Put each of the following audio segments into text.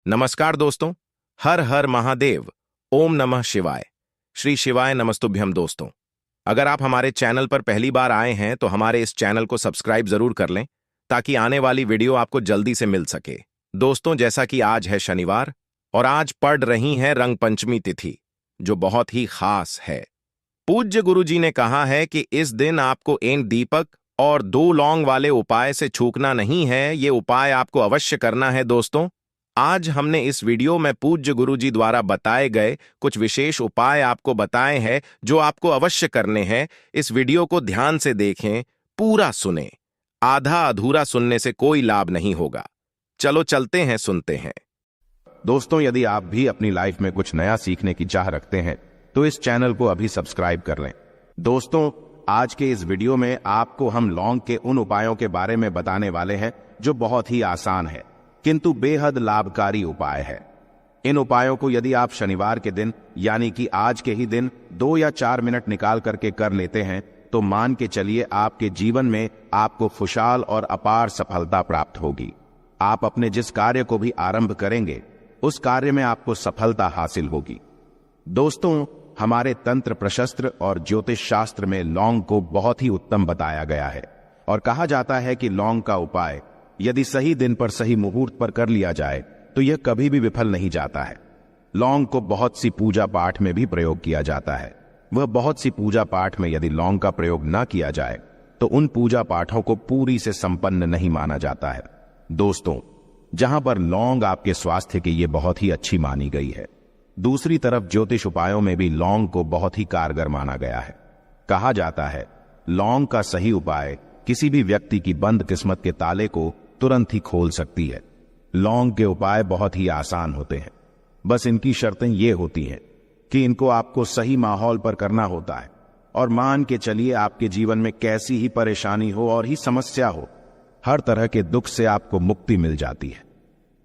नमस्कार दोस्तों। हर हर महादेव। ओम नमः शिवाय। श्री शिवाय नमस्तुभ्यम। दोस्तों, अगर आप हमारे चैनल पर पहली बार आए हैं तो हमारे इस चैनल को सब्सक्राइब जरूर कर लें ताकि आने वाली वीडियो आपको जल्दी से मिल सके। दोस्तों, जैसा कि आज है शनिवार और आज पड़ रही है रंग पंचमी तिथि, जो बहुत ही खास है। पूज्य गुरुजी ने कहा है कि इस दिन आपको एक दीपक और 2 लौंग वाले उपाय से चूकना नहीं है। ये उपाय आपको अवश्य करना है। दोस्तों, आज हमने इस वीडियो में पूज्य गुरुजी द्वारा बताए गए कुछ विशेष उपाय आपको बताए हैं जो आपको अवश्य करने हैं। इस वीडियो को ध्यान से देखें, पूरा सुने। आधा अधूरा सुनने से कोई लाभ नहीं होगा। चलो चलते हैं, सुनते हैं। दोस्तों, यदि आप भी अपनी लाइफ में कुछ नया सीखने की चाह रखते हैं तो इस चैनल को अभी सब्सक्राइब कर लें। दोस्तों, आज के इस वीडियो में आपको हम लौंग के उन उपायों के बारे में बताने वाले हैं जो बहुत ही आसान है किंतु बेहद लाभकारी उपाय है। इन उपायों को यदि आप शनिवार के दिन यानी कि आज के ही दिन 2 या 4 मिनट निकाल करके कर लेते हैं तो मान के चलिए आपके जीवन में आपको खुशहाल और अपार सफलता प्राप्त होगी। आप अपने जिस कार्य को भी आरंभ करेंगे उस कार्य में आपको सफलता हासिल होगी। दोस्तों, हमारे तंत्र प्रशस्त्र और ज्योतिष शास्त्र में लौंग को बहुत ही उत्तम बताया गया है और कहा जाता है कि लौंग का उपाय यदि सही दिन पर सही मुहूर्त पर कर लिया जाए तो यह कभी भी विफल नहीं जाता है। लौंग को बहुत सी पूजा पाठ में भी प्रयोग किया जाता है। वह बहुत सी पूजा पाठ में यदि लौंग का प्रयोग न किया जाए तो उन पूजा पाठों को पूरी से संपन्न नहीं माना जाता है। दोस्तों, जहां पर लौंग आपके स्वास्थ्य के लिए बहुत ही अच्छी मानी गई है, दूसरी तरफ ज्योतिष उपायों में भी लौंग को बहुत ही कारगर माना गया है। कहा जाता है लौंग का सही उपाय किसी भी व्यक्ति की बंद किस्मत के ताले को तुरंत ही खोल सकती है। लौंग के उपाय बहुत ही आसान होते हैं, बस इनकी शर्तें ये होती हैं कि इनको आपको सही माहौल पर करना होता है और मान के चलिए आपके जीवन में कैसी ही परेशानी हो और ही समस्या हो, हर तरह के दुख से आपको मुक्ति मिल जाती है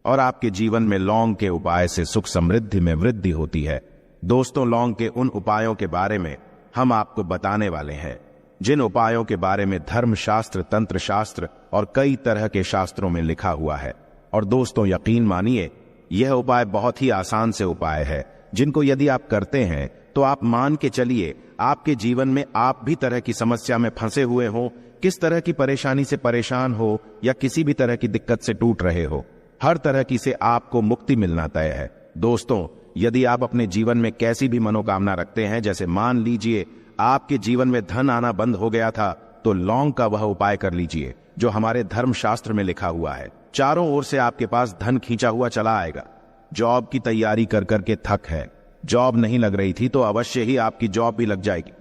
और आपके जीवन में लौंग के उपाय से सुख समृद्धि में वृद्धि होती है। दोस्तों, लौंग के उन उपायों के बारे में हम आपको बताने वाले हैं जिन उपायों के बारे में धर्मशास्त्र, तंत्र शास्त्र और कई तरह के शास्त्रों में लिखा हुआ है। और दोस्तों, यकीन मानिए यह उपाय बहुत ही आसान से उपाय है जिनको यदि आप करते हैं तो आप मान के चलिए आपके जीवन में आप भी तरह की समस्या में फंसे हुए हो, किस तरह की परेशानी से परेशान हो या किसी भी तरह की दिक्कत से टूट रहे हो, हर तरह की से आपको मुक्ति मिलना तय है। दोस्तों, यदि आप अपने जीवन में कैसी भी मनोकामना रखते हैं, जैसे मान लीजिए आपके जीवन में धन आना बंद हो गया था, तो लौंग का वह उपाय कर लीजिए जो हमारे धर्मशास्त्र में लिखा हुआ है। चारों ओर से आपके पास धन खींचा हुआ चला आएगा। जॉब की तैयारी कर करके थक है, जॉब नहीं लग रही थी तो अवश्य ही आपकी जॉब भी लग जाएगी।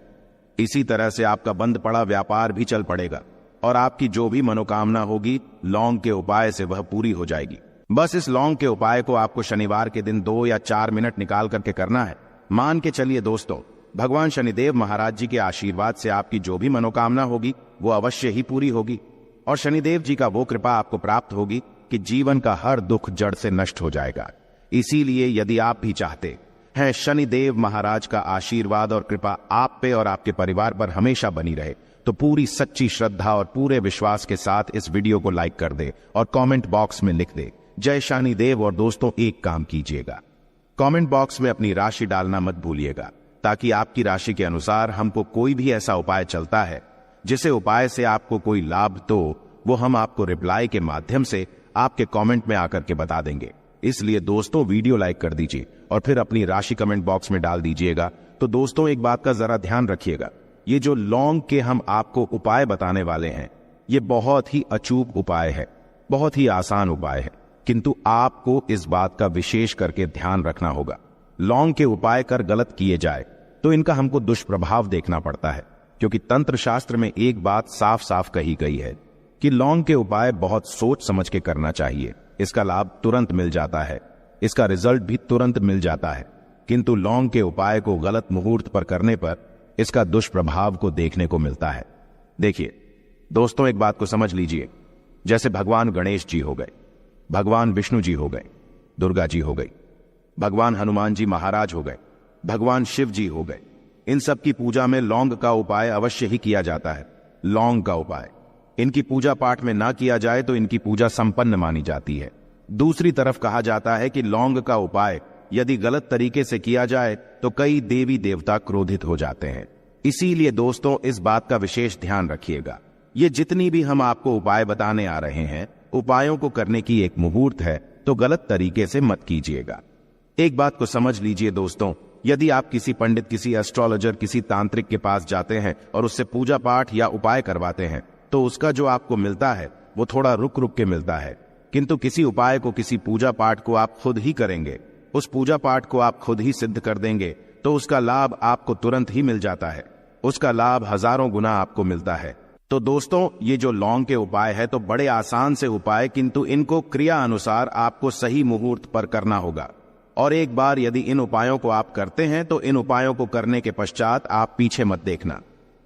इसी तरह से आपका बंद पड़ा व्यापार भी चल पड़ेगा और आपकी जो भी मनोकामना होगी लौंग के उपाय से वह पूरी हो जाएगी। बस इस लौंग के उपाय को आपको शनिवार के दिन 2 या 4 मिनट निकाल करके करना है। मान के चलिए दोस्तों, भगवान शनिदेव महाराज जी के आशीर्वाद से आपकी जो भी मनोकामना होगी वो अवश्य ही पूरी होगी और शनिदेव जी का वो कृपा आपको प्राप्त होगी कि जीवन का हर दुख जड़ से नष्ट हो जाएगा। इसीलिए यदि आप भी चाहते हैं शनिदेव महाराज का आशीर्वाद और कृपा आप पे और आपके परिवार पर हमेशा बनी रहे, तो पूरी सच्ची श्रद्धा और पूरे विश्वास के साथ इस वीडियो को लाइक कर दे और कमेंट बॉक्स में लिख दे जय शनिदेव। और दोस्तों, एक काम कीजिएगा, कमेंट बॉक्स में अपनी राशि डालना मत भूलिएगा ताकि आपकी राशि के अनुसार हमको कोई भी ऐसा उपाय चलता है जिसे उपाय से आपको कोई लाभ तो वो हम आपको रिप्लाई के माध्यम से आपके कमेंट में आकर के बता देंगे। इसलिए दोस्तों, वीडियो लाइक कर दीजिए और फिर अपनी राशि कमेंट बॉक्स में डाल दीजिएगा। तो दोस्तों, एक बात का जरा ध्यान रखिएगा, ये जो लौंग के हम आपको उपाय बताने वाले हैं ये बहुत ही अचूक उपाय है, बहुत ही आसान उपाय है, किंतु आपको इस बात का विशेष करके ध्यान रखना होगा। लौंग के उपाय कर गलत किए जाए तो इनका हमको दुष्प्रभाव देखना पड़ता है, क्योंकि तंत्र शास्त्र में एक बात साफ साफ कही गई है कि लौंग के उपाय बहुत सोच समझ के करना चाहिए। इसका लाभ तुरंत मिल जाता है, इसका रिजल्ट भी तुरंत मिल जाता है, किंतु लौंग के उपाय को गलत मुहूर्त पर करने पर इसका दुष्प्रभाव को देखने को मिलता है। देखिए दोस्तों, एक बात को समझ लीजिए, जैसे भगवान गणेश जी हो गए, भगवान विष्णु जी हो गए, दुर्गा जी हो गई, भगवान हनुमान जी महाराज हो गए, भगवान शिव जी हो गए, इन सब की पूजा में लौंग का उपाय अवश्य ही किया जाता है। लौंग का उपाय इनकी पूजा पाठ में ना किया जाए तो इनकी पूजा संपन्न मानी जाती है। दूसरी तरफ कहा जाता है कि लौंग का उपाय यदि गलत तरीके से किया जाए तो कई देवी देवता क्रोधित हो जाते हैं। इसीलिए दोस्तों इस बात का विशेष ध्यान रखिएगा। ये जितनी भी हम आपको उपाय बताने आ रहे हैं, उपायों को करने की एक मुहूर्त है, तो गलत तरीके से मत कीजिएगा। एक बात को समझ लीजिए दोस्तों, यदि आप किसी पंडित, किसी एस्ट्रोलॉजर, किसी तांत्रिक के पास जाते हैं और उससे पूजा पाठ या उपाय करवाते हैं, तो उसका जो आपको मिलता है वो थोड़ा रुक रुक के मिलता है। किंतु किसी उपाय को, किसी पूजा पाठ को आप खुद ही करेंगे, उस पूजा पाठ को आप खुद ही सिद्ध कर देंगे, तो उसका लाभ आपको तुरंत ही मिल जाता है। उसका लाभ हजारों गुना आपको मिलता है। तो दोस्तों ये जो लौंग के उपाय है तो बड़े आसान से उपाय, किंतु इनको क्रिया अनुसार आपको सही मुहूर्त पर करना होगा। और एक बार यदि इन उपायों को आप करते हैं तो इन उपायों को करने के पश्चात आप पीछे मत देखना।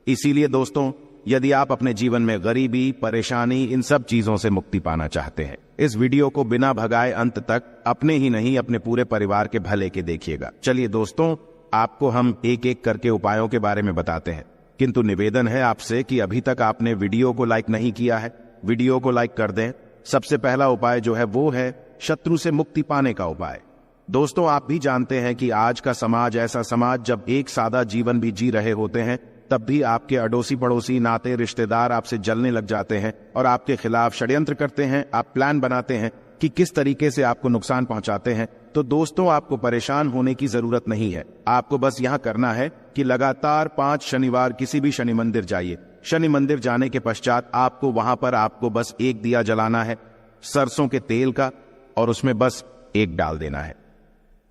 इसीलिए दोस्तों यदि आप अपने जीवन में गरीबी, परेशानी, इन सब चीजों से मुक्ति पाना चाहते हैं, इस वीडियो को बिना भगाए अंत तक अपने ही नहीं अपने पूरे परिवार के भले के देखिएगा। चलिए दोस्तों, आपको हम एक एक करके उपायों के बारे में बताते हैं, किंतु निवेदन है आपसे कि अभी तक आपने वीडियो को लाइक नहीं किया है, वीडियो को लाइक कर दें। सबसे पहला उपाय जो है वो है शत्रु से मुक्ति पाने का उपाय। दोस्तों आप भी जानते हैं कि आज का समाज ऐसा समाज, जब एक सादा जीवन भी जी रहे होते हैं तब भी आपके अड़ोसी पड़ोसी, नाते रिश्तेदार आपसे जलने लग जाते हैं और आपके खिलाफ षड्यंत्र करते हैं। आप प्लान बनाते हैं कि किस तरीके से आपको नुकसान पहुंचाते हैं। तो दोस्तों आपको परेशान होने की जरूरत नहीं है। आपको बस यहां करना है कि लगातार 5 शनिवार किसी भी शनि मंदिर जाइए। शनि मंदिर जाने के पश्चात आपको वहां पर आपको बस एक दिया जलाना है सरसों के तेल का, और उसमें बस एक डाल देना है।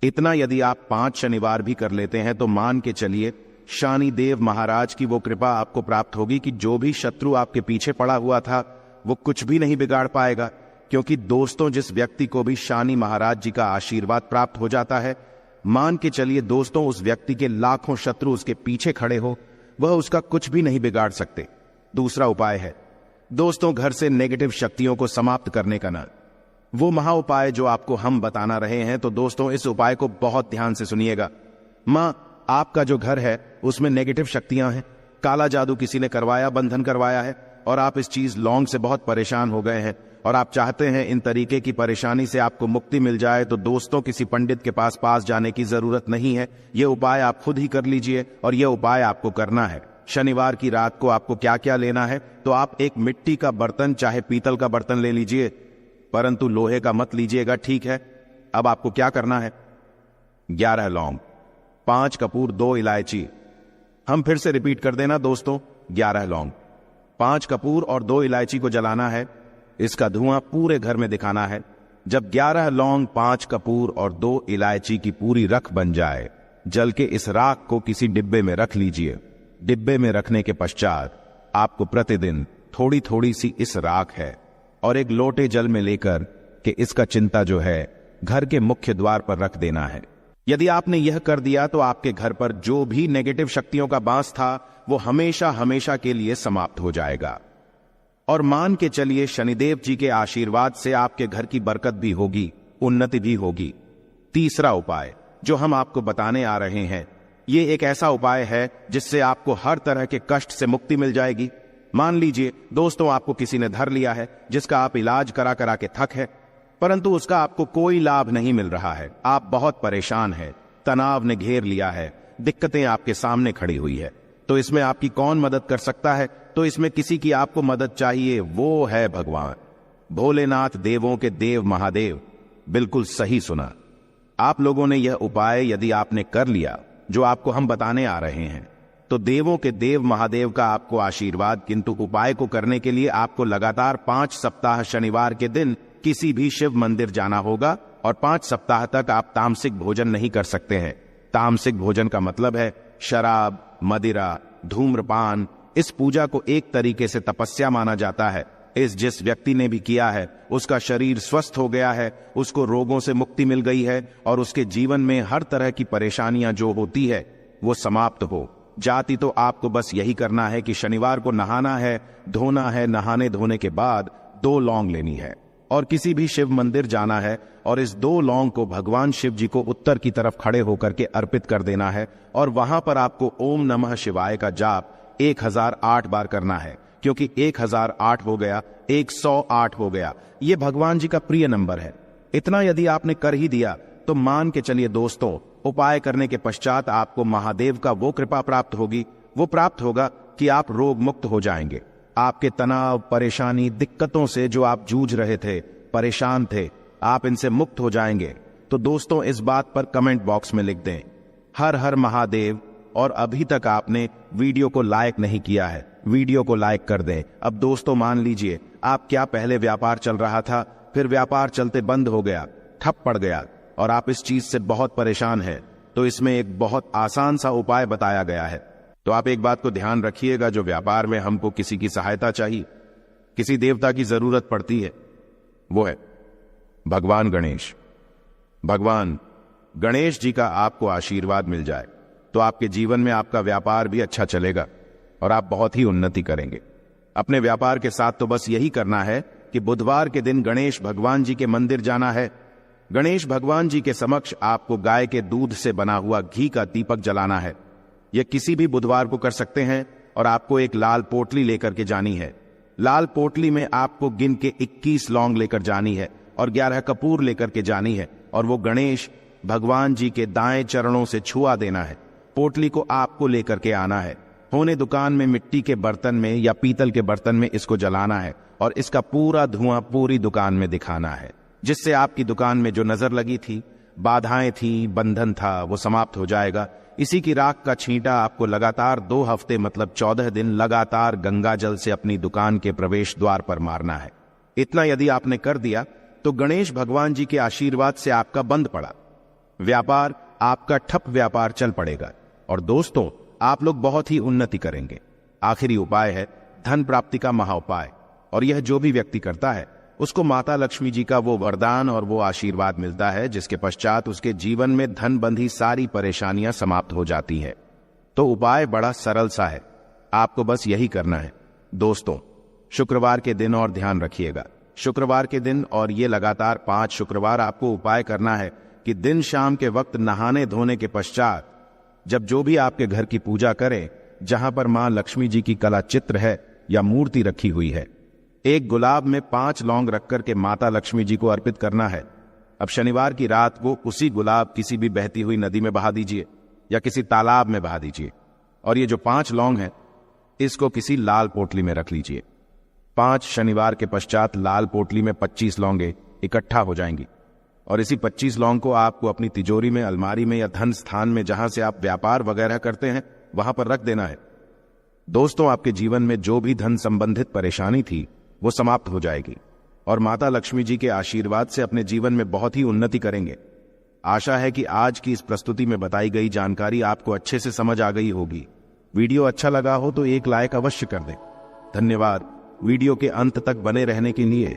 इतना यदि आप 5 शनिवार भी कर लेते हैं तो मान के चलिए शनि देव महाराज की वो कृपा आपको प्राप्त होगी कि जो भी शत्रु आपके पीछे पड़ा हुआ था वो कुछ भी नहीं बिगाड़ पाएगा। क्योंकि दोस्तों जिस व्यक्ति को भी शनि महाराज जी का आशीर्वाद प्राप्त हो जाता है, मान के चलिए दोस्तों उस व्यक्ति के लाखों शत्रु उसके पीछे खड़े हो, वह उसका कुछ भी नहीं बिगाड़ सकते। दूसरा उपाय है दोस्तों घर से नेगेटिव शक्तियों को समाप्त करने का, वो महा उपाय जो आपको हम बताना रहे हैं। तो दोस्तों इस उपाय को बहुत ध्यान से सुनिएगा। मां, आपका जो घर है उसमें नेगेटिव शक्तियां हैं, काला जादू किसी ने करवाया, बंधन करवाया है, और आप इस चीज लौंग से बहुत परेशान हो गए हैं और आप चाहते हैं इन तरीके की परेशानी से आपको मुक्ति मिल जाए। तो दोस्तों किसी पंडित के पास जाने की जरूरत नहीं है। यह उपाय आप खुद ही कर लीजिए, और यह उपाय आपको करना है। शनिवार की रात को आपको क्या क्या लेना है, तो आप एक मिट्टी का बर्तन, चाहे पीतल का बर्तन ले लीजिए, परंतु लोहे का मत लीजिएगा, ठीक है। अब आपको क्या करना है, 11 लौंग, 5 कपूर, 2 इलायची। हम फिर से रिपीट कर देना दोस्तों, 11 लौंग, 5 कपूर और 2 इलायची को जलाना है। इसका धुआं पूरे घर में दिखाना है। जब 11 लौंग, 5 कपूर और 2 इलायची की पूरी रख बन जाए, जल के इस राख को किसी डिब्बे में रख लीजिए। डिब्बे में रखने के पश्चात आपको प्रतिदिन थोड़ी थोड़ी सी इस राख है और एक लोटे जल में लेकर कि इसका चिंता जो है घर के मुख्य द्वार पर रख देना है। यदि आपने यह कर दिया तो आपके घर पर जो भी नेगेटिव शक्तियों का बांस था वो हमेशा हमेशा के लिए समाप्त हो जाएगा। और मान के चलिए शनिदेव जी के आशीर्वाद से आपके घर की बरकत भी होगी, उन्नति भी होगी। तीसरा उपाय जो हम आपको बताने आ रहे हैं, ये एक ऐसा उपाय है जिससे आपको हर तरह के कष्ट से मुक्ति मिल जाएगी। मान लीजिए दोस्तों आपको किसी ने धर लिया है, जिसका आप इलाज करा करा के थक है, परंतु उसका आपको कोई लाभ नहीं मिल रहा है। आप बहुत परेशान हैं, तनाव ने घेर लिया है, दिक्कतें आपके सामने खड़ी हुई है। तो इसमें आपकी कौन मदद कर सकता है? तो इसमें किसी की आपको मदद चाहिए, वो है भगवान भोलेनाथ, देवों के देव महादेव। बिल्कुल सही सुना। आप लोगों ने यह उपाय यदि आपने कर लिया जो आपको हम बताने आ रहे हैं, तो देवों के देव महादेव का आपको आशीर्वाद। किंतु उपाय को करने के लिए आपको लगातार 5 सप्ताह शनिवार के दिन किसी भी शिव मंदिर जाना होगा, और 5 सप्ताह तक आप तामसिक भोजन नहीं कर सकते हैं। तामसिक भोजन का मतलब है शराब, मदिरा, धूम्रपान। इस पूजा को एक तरीके से तपस्या माना जाता है। जिस व्यक्ति ने भी किया है उसका शरीर स्वस्थ हो गया है, उसको रोगों से मुक्ति मिल गई है, और उसके जीवन में हर तरह की परेशानियां जो होती है वो समाप्त हो जाती। तो आपको बस यही करना है कि शनिवार को नहाना है, धोना है, नहाने धोने के बाद 2 लौंग लेनी है और किसी भी शिव मंदिर जाना है, और इस 2 लौंग को भगवान शिव जी को उत्तर की तरफ खड़े होकर के अर्पित कर देना है। और वहां पर आपको ओम नमः शिवाय का जाप 1008 बार करना है, क्योंकि 1008 हो गया, 108 हो गया, ये भगवान जी का प्रिय नंबर है। इतना यदि आपने कर ही दिया तो मान के चलिए दोस्तों, उपाय करने के पश्चात आपको महादेव का वो कृपा प्राप्त होगी, वो प्राप्त होगा कि आप रोग मुक्त हो जाएंगे। आपके तनाव, परेशानी, दिक्कतों से जो आप जूझ रहे थे, परेशान थे, आप इनसे मुक्त हो जाएंगे। तो दोस्तों इस बात पर कमेंट बॉक्स में लिख दें हर हर महादेव। और अभी तक आपने वीडियो को लाइक नहीं किया है, वीडियो को लाइक कर दें। अब दोस्तों मान लीजिए आप क्या पहले व्यापार चल रहा था, फिर व्यापार चलते बंद हो गया, ठप पड़ गया और आप इस चीज से बहुत परेशान हैं, तो इसमें एक बहुत आसान सा उपाय बताया गया है। तो आप एक बात को ध्यान रखिएगा, जो व्यापार में हमको किसी की सहायता चाहिए, किसी देवता की जरूरत पड़ती है, वो है भगवान गणेश। भगवान गणेश जी का आपको आशीर्वाद मिल जाए तो आपके जीवन में आपका व्यापार भी अच्छा चलेगा और आप बहुत ही उन्नति करेंगे। अपने व्यापार के साथ तो बस यही करना है कि बुधवार के दिन गणेश भगवान जी के मंदिर जाना है। गणेश भगवान जी के समक्ष आपको गाय के दूध से बना हुआ घी का दीपक जलाना है। यह किसी भी बुधवार को कर सकते हैं और आपको एक लाल पोटली लेकर के जानी है। लाल पोटली में आपको गिन के 21 लौंग लेकर जानी है और 11 कपूर लेकर के जानी है और वो गणेश भगवान जी के दाएं चरणों से छुआ देना है। पोटली को आपको लेकर के आना है। होने दुकान में मिट्टी के बर्तन में या पीतल के बर्तन में इसको जलाना है और इसका पूरा धुआं पूरी दुकान में दिखाना है, जिससे आपकी दुकान में जो नजर लगी थी, बाधाएं थी, बंधन था, वो समाप्त हो जाएगा। इसी की राख का छींटा आपको लगातार 2 हफ्ते मतलब 14 दिन लगातार गंगा जल से अपनी दुकान के प्रवेश द्वार पर मारना है। इतना यदि आपने कर दिया तो गणेश भगवान जी के आशीर्वाद से आपका बंद पड़ा व्यापार, आपका ठप व्यापार चल पड़ेगा और दोस्तों आप लोग बहुत ही उन्नति करेंगे। आखिरी उपाय है धन प्राप्ति का महाउपाय, और यह जो भी व्यक्ति करता है उसको माता लक्ष्मी जी का वो वरदान और वो आशीर्वाद मिलता है, जिसके पश्चात उसके जीवन में धन बंधी सारी परेशानियां समाप्त हो जाती है। तो उपाय बड़ा सरल सा है, आपको बस यही करना है। दोस्तों शुक्रवार के दिन और ध्यान रखिएगा, शुक्रवार के दिन और ये लगातार 5 शुक्रवार आपको उपाय करना है कि दिन शाम के वक्त नहाने धोने के पश्चात जब जो भी आपके घर की पूजा करें, जहां पर मां लक्ष्मी जी की कला चित्र है या मूर्ति रखी हुई है, एक गुलाब में 5 लौंग रख करके माता लक्ष्मी जी को अर्पित करना है। अब शनिवार की रात को उसी गुलाब किसी भी बहती हुई नदी में बहा दीजिए या किसी तालाब में बहा दीजिए और ये जो 5 लौंग है इसको किसी लाल पोटली में रख लीजिए। 5 शनिवार के पश्चात लाल पोटली में 25 लौंगे इकट्ठा हो जाएंगी और इसी 25 लौंग को आपको अपनी तिजोरी में, अलमारी में या धन स्थान में जहां से आप व्यापार वगैरह करते हैं वहां पर रख देना है। दोस्तों आपके जीवन में जो भी धन संबंधित परेशानी थी वो समाप्त हो जाएगी और माता लक्ष्मी जी के आशीर्वाद से अपने जीवन में बहुत ही उन्नति करेंगे। आशा है कि आज की इस प्रस्तुति में बताई गई जानकारी आपको अच्छे से समझ आ गई होगी। वीडियो अच्छा लगा हो तो एक लाइक अवश्य कर दें। धन्यवाद। वीडियो के अंत तक बने रहने के लिए